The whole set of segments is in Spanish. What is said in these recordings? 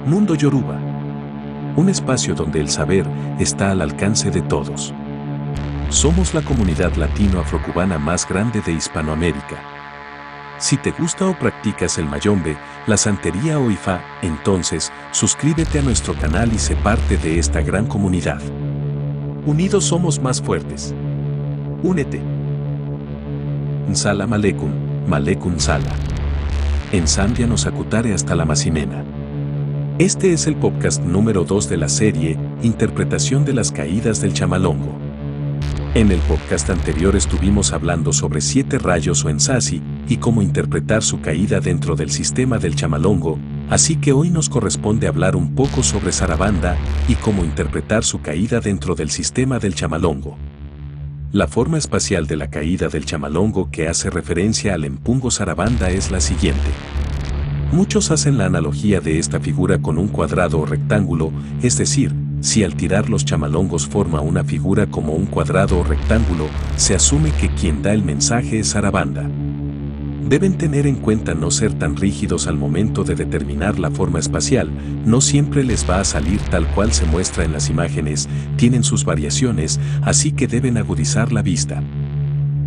Mundo Yoruba. Un espacio donde el saber está al alcance de todos. Somos la comunidad latino-afrocubana más grande de Hispanoamérica. Si te gusta o practicas el mayombe, la santería o ifá, entonces suscríbete a nuestro canal y sé parte de esta gran comunidad. Unidos somos más fuertes. Únete. Nsala Malekun, Malekun Sala. Ensambia nos acutare hasta la Macimena. Este es el podcast número 2 de la serie Interpretación de las caídas del chamalongo. En el podcast anterior estuvimos hablando sobre 7 rayos o ensasi y cómo interpretar su caída dentro del sistema del chamalongo, así que hoy nos corresponde hablar un poco sobre Sarabanda y cómo interpretar su caída dentro del sistema del chamalongo. La forma espacial de la caída del chamalongo que hace referencia al empungo Sarabanda es la siguiente. Muchos hacen la analogía de esta figura con un cuadrado o rectángulo, es decir, si al tirar los chamalongos forma una figura como un cuadrado o rectángulo, se asume que quien da el mensaje es Sarabanda. Deben tener en cuenta no ser tan rígidos al momento de determinar la forma espacial, no siempre les va a salir tal cual se muestra en las imágenes, tienen sus variaciones, así que deben agudizar la vista.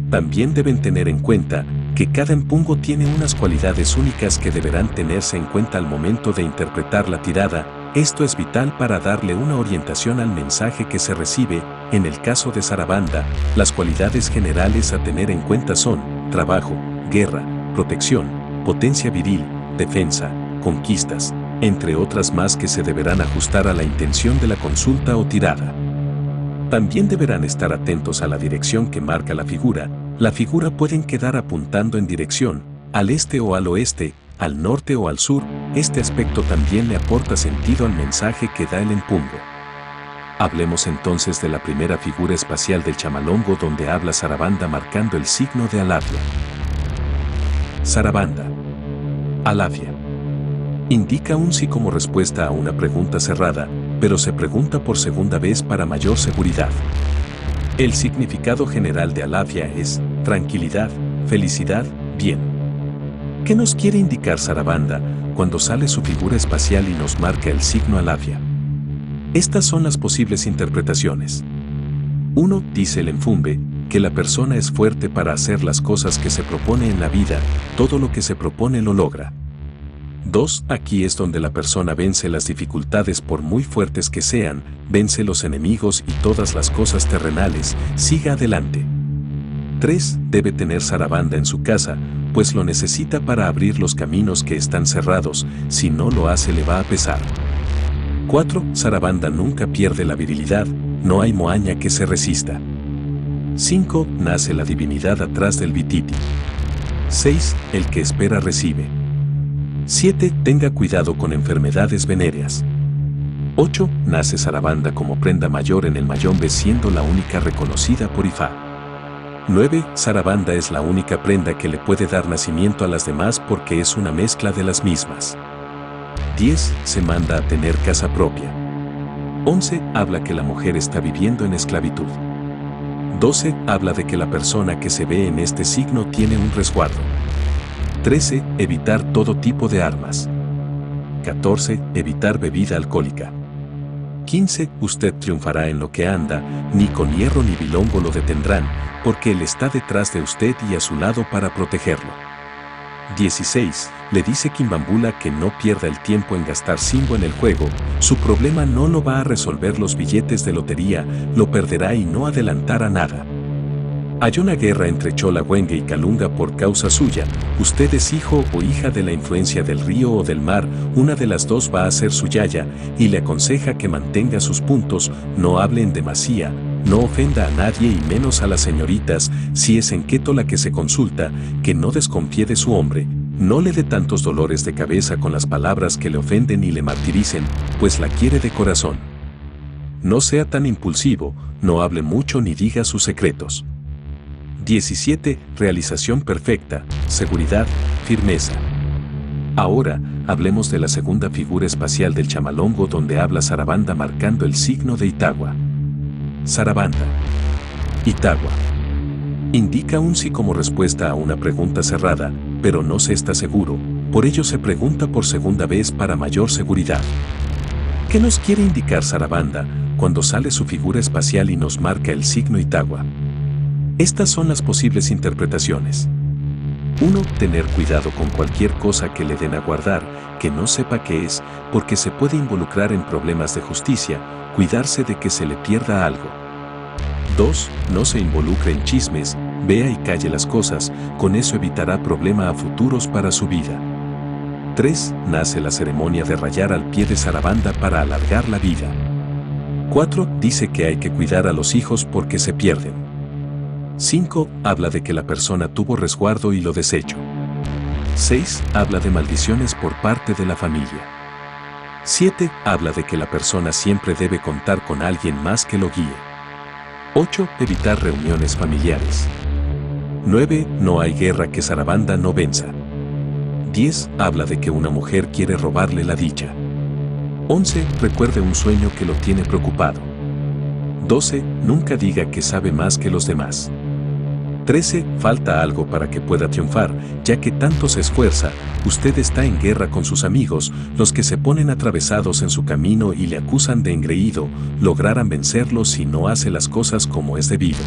También deben tener en cuenta que cada empungo tiene unas cualidades únicas que deberán tenerse en cuenta al momento de interpretar la tirada. Esto es vital para darle una orientación al mensaje que se recibe. En el caso de Sarabanda, las cualidades generales a tener en cuenta son trabajo, guerra, protección, potencia viril, defensa, conquistas, entre otras más que se deberán ajustar a la intención de la consulta o tirada. También deberán estar atentos a la dirección que marca la figura. La figura pueden quedar apuntando en dirección, al este o al oeste, al norte o al sur. Este aspecto también le aporta sentido al mensaje que da el empungo. Hablemos entonces de la primera figura espacial del chamalongo donde habla Sarabanda marcando el signo de Alafia. Sarabanda. Alafia. Indica un sí como respuesta a una pregunta cerrada, pero se pregunta por segunda vez para mayor seguridad. El significado general de Alafia es tranquilidad, felicidad, bien. ¿Qué nos quiere indicar Sarabanda cuando sale su figura espacial y nos marca el signo Alafia? Estas son las posibles interpretaciones. 1. Dice el enfumbe que la persona es fuerte para hacer las cosas que se propone en la vida, todo lo que se propone lo logra. 2. Aquí es donde la persona vence las dificultades por muy fuertes que sean, vence los enemigos y todas las cosas terrenales, siga adelante. 3. Debe tener Sarabanda en su casa, pues lo necesita para abrir los caminos que están cerrados, si no lo hace le va a pesar. 4. Sarabanda nunca pierde la virilidad, no hay moaña que se resista. 5. Nace la divinidad atrás del vititi. 6. El que espera recibe. 7. Tenga cuidado con enfermedades venéreas. 8. Nace Sarabanda como prenda mayor en el mayombe siendo la única reconocida por Ifá. 9. Sarabanda es la única prenda que le puede dar nacimiento a las demás porque es una mezcla de las mismas. 10. Se manda a tener casa propia. 11. Habla que la mujer está viviendo en esclavitud. 12. Habla de que la persona que se ve en este signo tiene un resguardo. 13. Evitar todo tipo de armas. 14. Evitar bebida alcohólica. 15. Usted triunfará en lo que anda, ni con hierro ni bilongo lo detendrán, porque él está detrás de usted y a su lado para protegerlo. 16. Le dice Quimbambula que no pierda el tiempo en gastar simbo en el juego, su problema no lo va a resolver los billetes de lotería, lo perderá y no adelantará nada. Hay una guerra entre Chola Güenge y Calunga por causa suya, usted es hijo o hija de la influencia del río o del mar, una de las dos va a ser su yaya, y le aconseja que mantenga sus puntos, no hable en demasía, no ofenda a nadie y menos a las señoritas, si es en Queto la que se consulta, que no desconfíe de su hombre, no le dé tantos dolores de cabeza con las palabras que le ofenden y le martiricen, pues la quiere de corazón. No sea tan impulsivo, no hable mucho ni diga sus secretos. 17. Realización perfecta, seguridad, firmeza. Ahora, hablemos de la segunda figura espacial del chamalongo donde habla Sarabanda marcando el signo de Itagua. Sarabanda. Itagua. Indica un sí como respuesta a una pregunta cerrada, pero no se está seguro, Por ello se pregunta por segunda vez para mayor seguridad. ¿Qué nos quiere indicar Sarabanda cuando sale su figura espacial y nos marca el signo Itaúa? Estas son las posibles interpretaciones. 1. Tener cuidado con cualquier cosa que le den a guardar, que no sepa qué es, porque se puede involucrar en problemas de justicia, cuidarse de que se le pierda algo. 2. No se involucre en chismes, vea y calle las cosas, con eso evitará problema a futuros para su vida. 3. Nace la ceremonia de rayar al pie de Sarabanda para alargar la vida. 4. Dice que hay que cuidar a los hijos porque se pierden. 5. Habla de que la persona tuvo resguardo y lo deshecho. 6. Habla de maldiciones por parte de la familia. 7. Habla de que la persona siempre debe contar con alguien más que lo guíe. 8. Evitar reuniones familiares. 9. No hay guerra que Sarabanda no venza. 10. Habla de que una mujer quiere robarle la dicha. 11. Recuerde un sueño que lo tiene preocupado. 12. Nunca diga que sabe más que los demás. 13. Falta algo para que pueda triunfar, ya que tanto se esfuerza, usted está en guerra con sus amigos, los que se ponen atravesados en su camino y le acusan de engreído, lograrán vencerlo si no hace las cosas como es debido.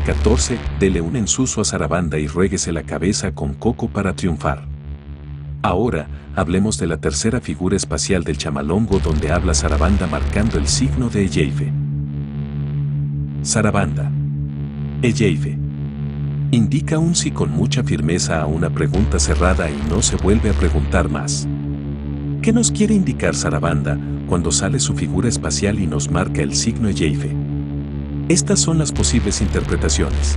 14. Dele un ensuso a Sarabanda y ruéguese la cabeza con coco para triunfar. Ahora, hablemos de la tercera figura espacial del chamalongo donde habla Sarabanda marcando el signo de Eyeife. Sarabanda. Eyeife. Indica un sí con mucha firmeza a una pregunta cerrada y no se vuelve a preguntar más. ¿Qué nos quiere indicar Sarabanda cuando sale su figura espacial y nos marca el signo Eyeife? Estas son las posibles interpretaciones.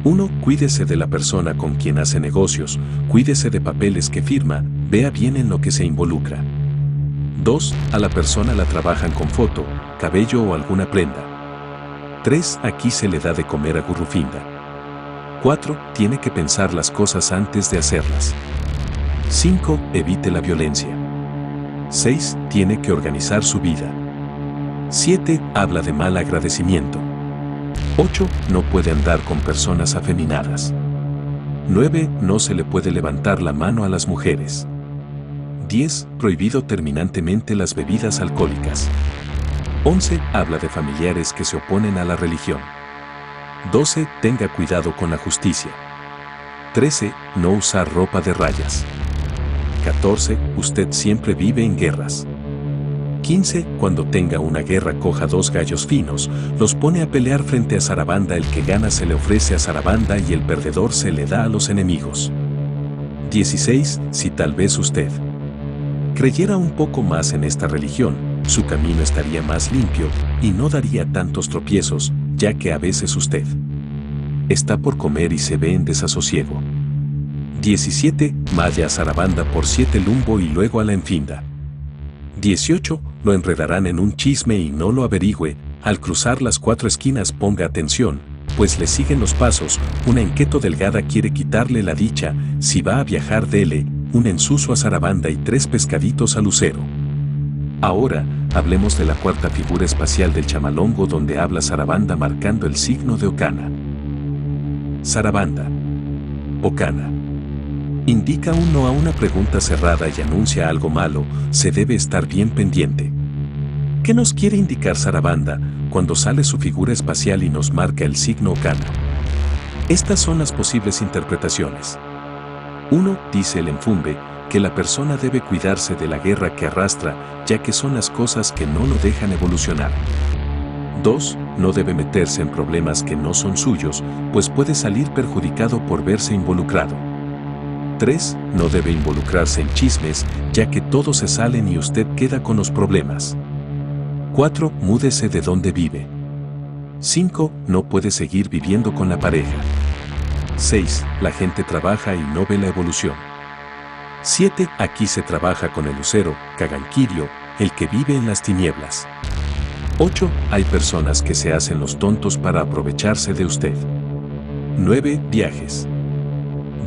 1. Cuídese de la persona con quien hace negocios, cuídese de papeles que firma, vea bien en lo que se involucra. 2. A la persona la trabajan con foto, cabello o alguna prenda. 3. Aquí se le da de comer a Gurrufinda. 4. Tiene que pensar las cosas antes de hacerlas. 5. Evite la violencia. 6. Tiene que organizar su vida. 7. Habla de mal agradecimiento. 8. No puede andar con personas afeminadas. 9. No se le puede levantar la mano a las mujeres. 10. Prohibido terminantemente las bebidas alcohólicas. 11. Habla de familiares que se oponen a la religión. 12. Tenga cuidado con la justicia. 13. No usar ropa de rayas. 14. Usted siempre vive en guerras. 15. Cuando tenga una guerra coja 2 gallos finos, los pone a pelear frente a Sarabanda, el que gana se le ofrece a Sarabanda y el perdedor se le da a los enemigos. 16. Si tal vez usted creyera un poco más en esta religión, su camino estaría más limpio y no daría tantos tropiezos, ya que a veces usted está por comer y se ve en desasosiego. 17. Maya a Sarabanda por 7 lumbo y luego a la enfinda. 18. Lo enredarán en un chisme y no lo averigüe, al cruzar las 4 esquinas ponga atención, pues le siguen los pasos, una enqueto delgada quiere quitarle la dicha, si va a viajar dele, un ensuso a Sarabanda y 3 pescaditos a Lucero. Ahora, hablemos de la cuarta figura espacial del chamalongo donde habla Sarabanda marcando el signo de Ocana. Sarabanda. Ocana. Indica un no a una pregunta cerrada y anuncia algo malo, se debe estar bien pendiente. ¿Qué nos quiere indicar Sarabanda cuando sale su figura espacial y nos marca el signo Ocana? Estas son las posibles interpretaciones. 1. Dice el enfumbe que la persona debe cuidarse de la guerra que arrastra, ya que son las cosas que no lo dejan evolucionar. 2. No debe meterse en problemas que no son suyos, pues puede salir perjudicado por verse involucrado. 3. No debe involucrarse en chismes, ya que todos se salen y usted queda con los problemas. 4. Múdese de donde vive. 5. No puede seguir viviendo con la pareja. 6. La gente trabaja y no ve la evolución. 7. Aquí se trabaja con el lucero, Caganquirio, el que vive en las tinieblas. 8. Hay personas que se hacen los tontos para aprovecharse de usted. 9. Viajes.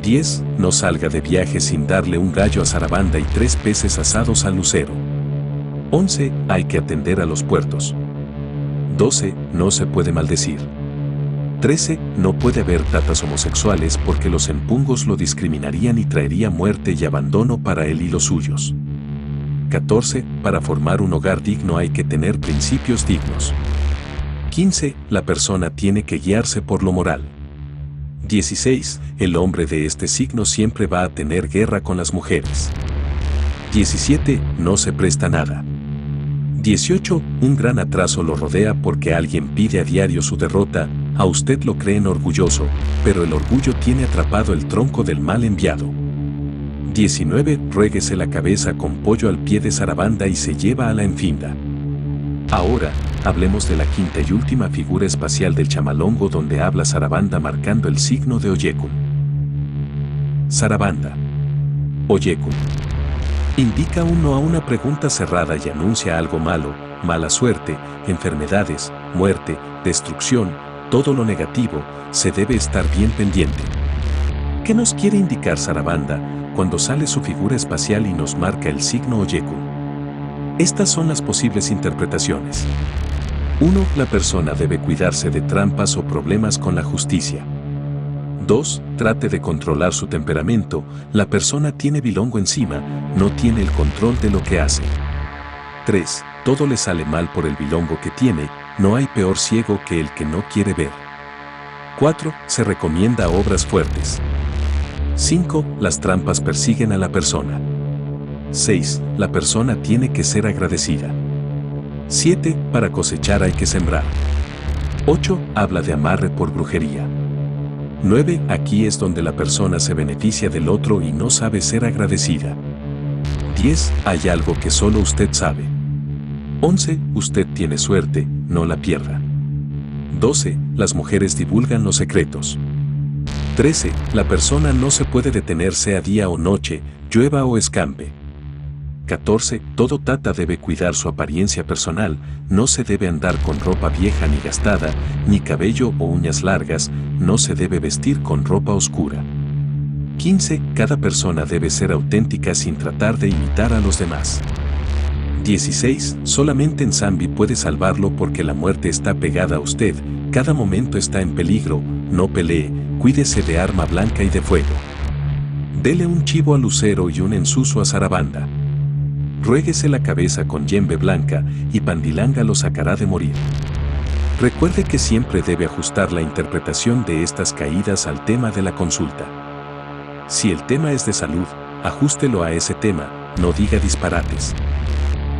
10. No salga de viaje sin darle un gallo a Sarabanda y 3 peces asados al lucero. 11. Hay que atender a los puertos. 12. No se puede maldecir. 13. No puede haber tatas homosexuales porque los empungos lo discriminarían y traería muerte y abandono para él y los suyos. 14. Para formar un hogar digno hay que tener principios dignos. 15. La persona tiene que guiarse por lo moral. 16. El hombre de este signo siempre va a tener guerra con las mujeres. 17. No se presta nada. 18. Un gran atraso lo rodea porque alguien pide a diario su derrota. A usted lo creen orgulloso, pero el orgullo tiene atrapado el tronco del mal enviado. 19. Ruéguese la cabeza con pollo al pie de Sarabanda y se lleva a la enfinda. Ahora, hablemos de la quinta y última figura espacial del chamalongo donde habla Sarabanda marcando el signo de Oyekun. Sarabanda. Oyekun. Indica un no a una pregunta cerrada y anuncia algo malo, mala suerte, enfermedades, muerte, destrucción, todo lo negativo, se debe estar bien pendiente. ¿Qué nos quiere indicar Sarabanda cuando sale su figura espacial y nos marca el signo Oyekun? Estas son las posibles interpretaciones. 1. La persona debe cuidarse de trampas o problemas con la justicia. 2. Trate de controlar su temperamento, la persona tiene bilongo encima, no tiene el control de lo que hace. 3. Todo le sale mal por el bilongo que tiene, no hay peor ciego que el que no quiere ver. 4. Se recomienda obras fuertes. 5. Las trampas persiguen a la persona. 6. La persona tiene que ser agradecida. 7. Para cosechar hay que sembrar. 8. Habla de amarre por brujería. 9. Aquí es donde la persona se beneficia del otro y no sabe ser agradecida. 10. Hay algo que solo usted sabe. 11. Usted tiene suerte, no la pierda. 12. Las mujeres divulgan los secretos. 13. La persona no se puede detener sea día o noche, llueva o escampe. 14. Todo tata debe cuidar su apariencia personal, no se debe andar con ropa vieja ni gastada, ni cabello o uñas largas, no se debe vestir con ropa oscura. 15. Cada persona debe ser auténtica sin tratar de imitar a los demás. 16. Solamente en Zambi puede salvarlo porque la muerte está pegada a usted, cada momento está en peligro, no pelee, cuídese de arma blanca y de fuego. Dele un chivo a Lucero y un ensuso a Sarabanda. Ruéguese la cabeza con yembe blanca y Pandilanga lo sacará de morir. Recuerde que siempre debe ajustar la interpretación de estas caídas al tema de la consulta. Si el tema es de salud, ajústelo a ese tema, no diga disparates.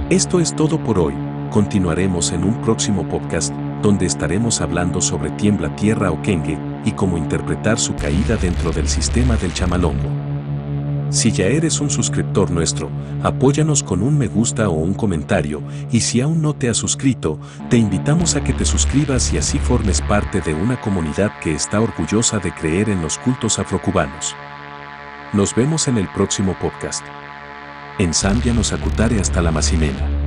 Esto es todo por hoy, continuaremos en un próximo podcast, donde estaremos hablando sobre tiembla tierra o Kengue, y cómo interpretar su caída dentro del sistema del chamalongo. Si ya eres un suscriptor nuestro, apóyanos con un me gusta o un comentario, y si aún no te has suscrito, te invitamos a que te suscribas y así formes parte de una comunidad que está orgullosa de creer en los cultos afrocubanos. Nos vemos en el próximo podcast. En Zambia nos acutare hasta la Macimena.